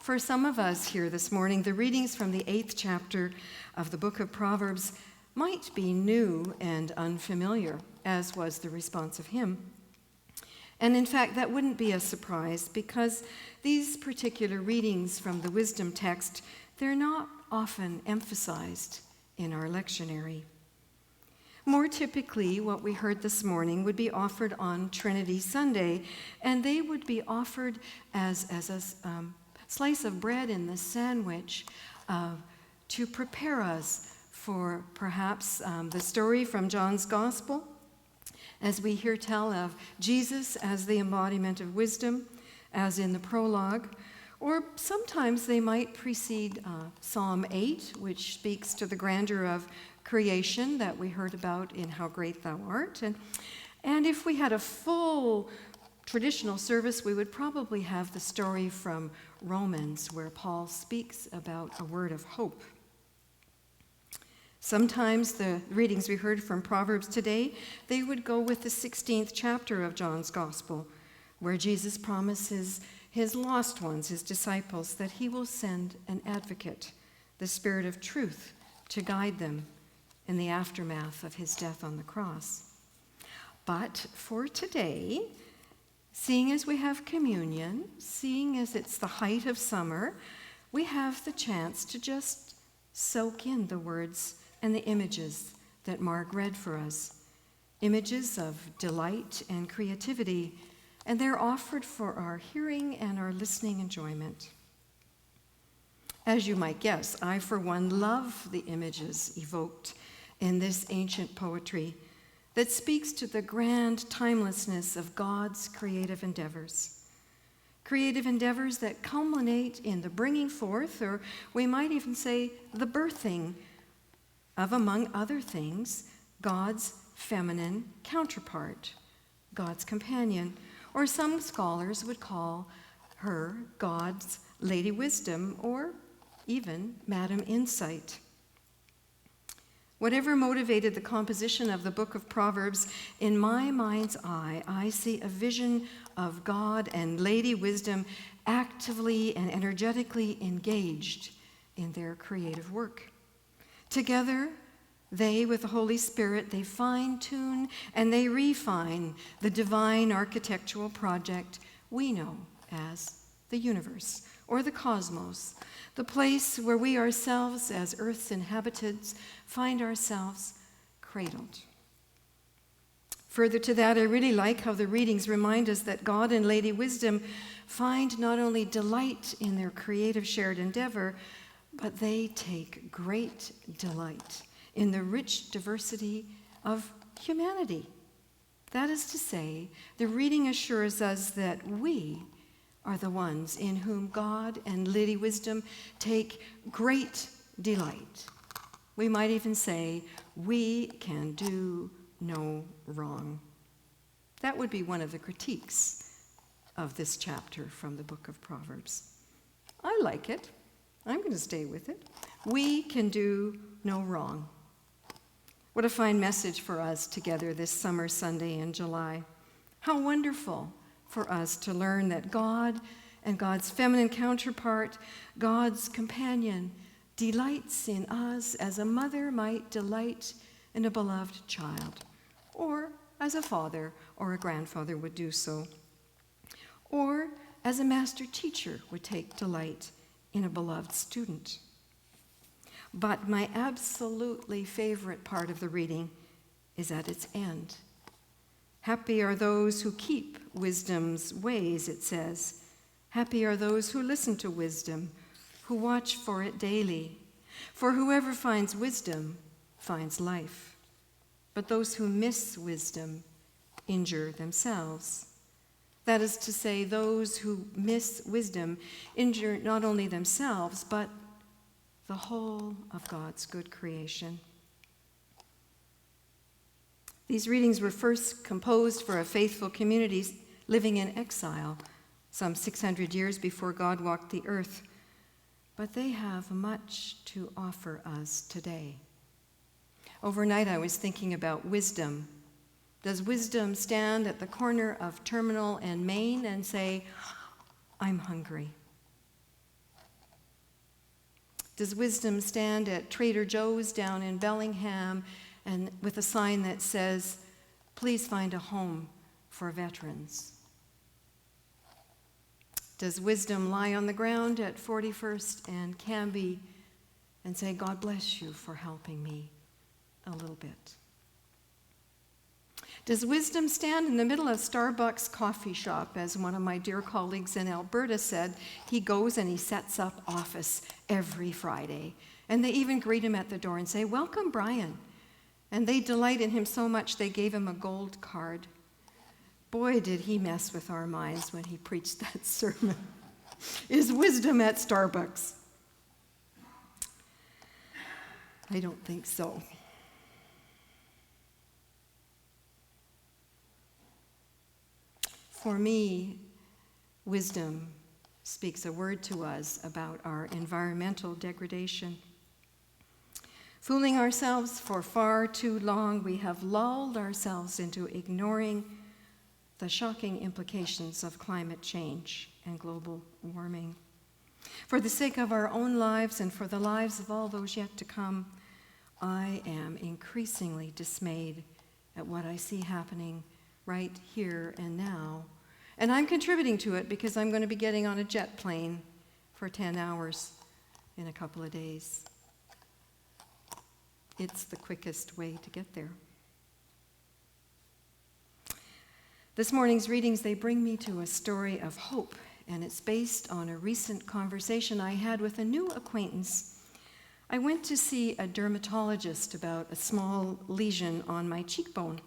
For some of us here this morning, the readings from the 8th chapter of the book of Proverbs might be new and unfamiliar, as was the responsive hymn. And in fact, that wouldn't be a surprise because these particular readings from the wisdom text, they're not often emphasized in our lectionary. More typically, what we heard this morning would be offered on Trinity Sunday, and they would be offered as a slice of bread in the sandwich to prepare us for perhaps the story from John's Gospel, as we hear tell of Jesus as the embodiment of wisdom, as in the prologue, or sometimes they might precede Psalm 8, which speaks to the grandeur of creation that we heard about in How Great Thou Art. And if we had a full traditional service, we would probably have the story from Romans, where Paul speaks about a word of hope. Sometimes the readings we heard from Proverbs today, they would go with the 16th chapter of John's Gospel, where Jesus promises his lost ones, his disciples, that he will send an advocate, the Spirit of truth, to guide them in the aftermath of his death on the cross. But for today, seeing as we have communion, seeing as it's the height of summer, we have the chance to just soak in the words and the images that Mark read for us, images of delight and creativity, and they're offered for our hearing and our listening enjoyment. As you might guess, I, for one, love the images evoked in this ancient poetry that speaks to the grand timelessness of God's creative endeavors that culminate in the bringing forth, or we might even say the birthing of, among other things, God's feminine counterpart, God's companion, or some scholars would call her God's Lady Wisdom, or even Madam Insight. Whatever motivated the composition of the book of Proverbs, in my mind's eye, I see a vision of God and Lady Wisdom actively and energetically engaged in their creative work. Together, they, with the Holy Spirit, they fine-tune and they refine the divine architectural project we know as the universe, or the cosmos, the place where we ourselves, as Earth's inhabitants, find ourselves cradled. Further to that, I really like how the readings remind us that God and Lady Wisdom find not only delight in their creative shared endeavor, but they take great delight in the rich diversity of humanity. That is to say, the reading assures us that we are the ones in whom God and Lady Wisdom take great delight. We might even say, we can do no wrong. That would be one of the critiques of this chapter from the book of Proverbs. I like it. I'm going to stay with it. We can do no wrong. What a fine message for us together this summer Sunday in July. How wonderful for us to learn that God and God's feminine counterpart, God's companion, delights in us as a mother might delight in a beloved child, or as a father or a grandfather would do so, or as a master teacher would take delight in a beloved student. But my absolutely favorite part of the reading is at its end. Happy are those who keep wisdom's ways, it says. Happy are those who listen to wisdom, who watch for it daily. For whoever finds wisdom finds life. But those who miss wisdom injure themselves. That is to say, those who miss wisdom injure not only themselves, but the whole of God's good creation. These readings were first composed for a faithful community living in exile some 600 years before God walked the earth, but they have much to offer us today. Overnight, I was thinking about wisdom. Does wisdom stand at the corner of Terminal and Main and say, I'm hungry? Does wisdom stand at Trader Joe's down in Bellingham and with a sign that says, "Please find a home for veterans"? Does wisdom lie on the ground at 41st and Canby and say, "God bless you for helping me a little bit"? Does wisdom stand in the middle of Starbucks coffee shop, as one of my dear colleagues in Alberta said? He goes and he sets up office every Friday. And they even greet him at the door and say, "Welcome, Brian." And they delight in him so much they gave him a gold card. Boy, did he mess with our minds when he preached that sermon. Is wisdom at Starbucks? I don't think so. For me, wisdom speaks a word to us about our environmental degradation. Fooling ourselves for far too long, we have lulled ourselves into ignoring the shocking implications of climate change and global warming. For the sake of our own lives and for the lives of all those yet to come, I am increasingly dismayed at what I see happening right here and now. And I'm contributing to it because I'm going to be getting on a jet plane for 10 hours in a couple of days. It's the quickest way to get there. This morning's readings, they bring me to a story of hope, and it's based on a recent conversation I had with a new acquaintance. I went to see a dermatologist about a small lesion on my cheekbone.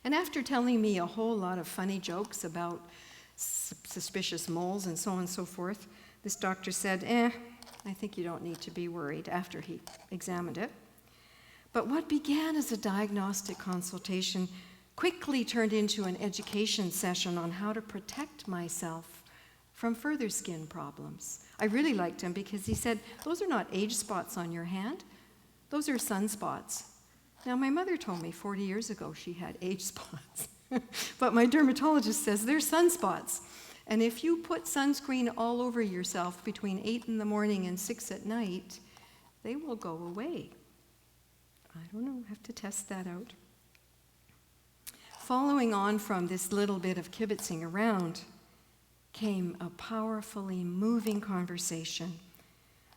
And after telling me a whole lot of funny jokes about suspicious moles and so on and so forth, this doctor said, I think you don't need to be worried, after he examined it. But what began as a diagnostic consultation quickly turned into an education session on how to protect myself from further skin problems. I really liked him because he said, "Those are not age spots on your hand, those are sunspots." Now, my mother told me 40 years ago she had age spots, but my dermatologist says they're sunspots. And if you put sunscreen all over yourself between 8 in the morning and 6 at night, they will go away. I don't know, I have to test that out. Following on from this little bit of kibitzing around came a powerfully moving conversation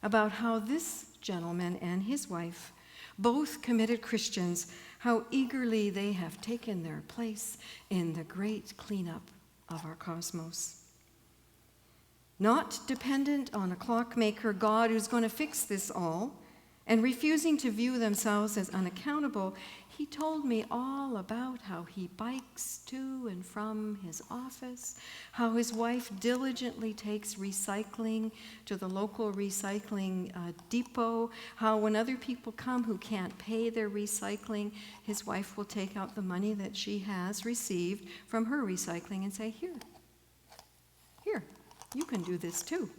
about how this gentleman and his wife, both committed Christians, how eagerly they have taken their place in the great cleanup of our cosmos. Not dependent on a clockmaker God who's going to fix this all, and refusing to view themselves as unaccountable, he told me all about how he bikes to and from his office, how his wife diligently takes recycling to the local recycling depot, how when other people come who can't pay their recycling, his wife will take out the money that she has received from her recycling and say, here, you can do this too.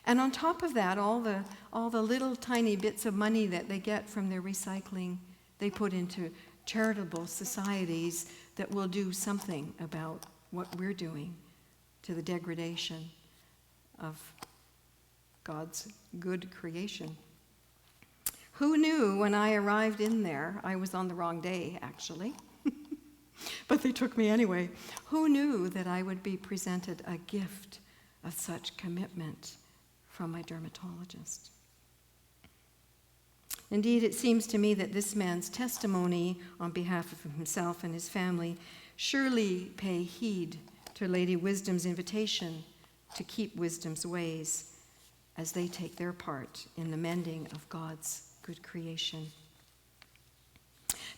And on top of that, all the little tiny bits of money that they get from their recycling, they put into charitable societies that will do something about what we're doing to the degradation of God's good creation. Who knew when I arrived in there, I was on the wrong day, actually, but they took me anyway. Who knew that I would be presented a gift of such commitment from my dermatologist? Indeed, it seems to me that this man's testimony on behalf of himself and his family surely pay heed to Lady Wisdom's invitation to keep wisdom's ways as they take their part in the mending of God's good creation.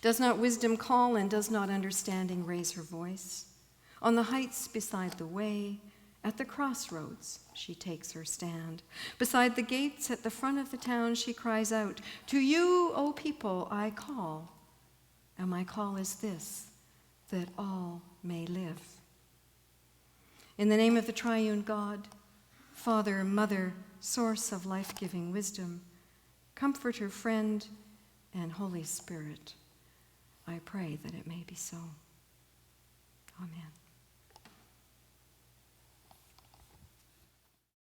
Does not wisdom call, and does not understanding raise her voice? On the heights beside the way, at the crossroads, she takes her stand. Beside the gates at the front of the town, she cries out, "To you, O people, I call. And my call is this, that all may live." In the name of the triune God, Father, Mother, source of life-giving wisdom, Comforter, friend, and Holy Spirit, I pray that it may be so. Amen.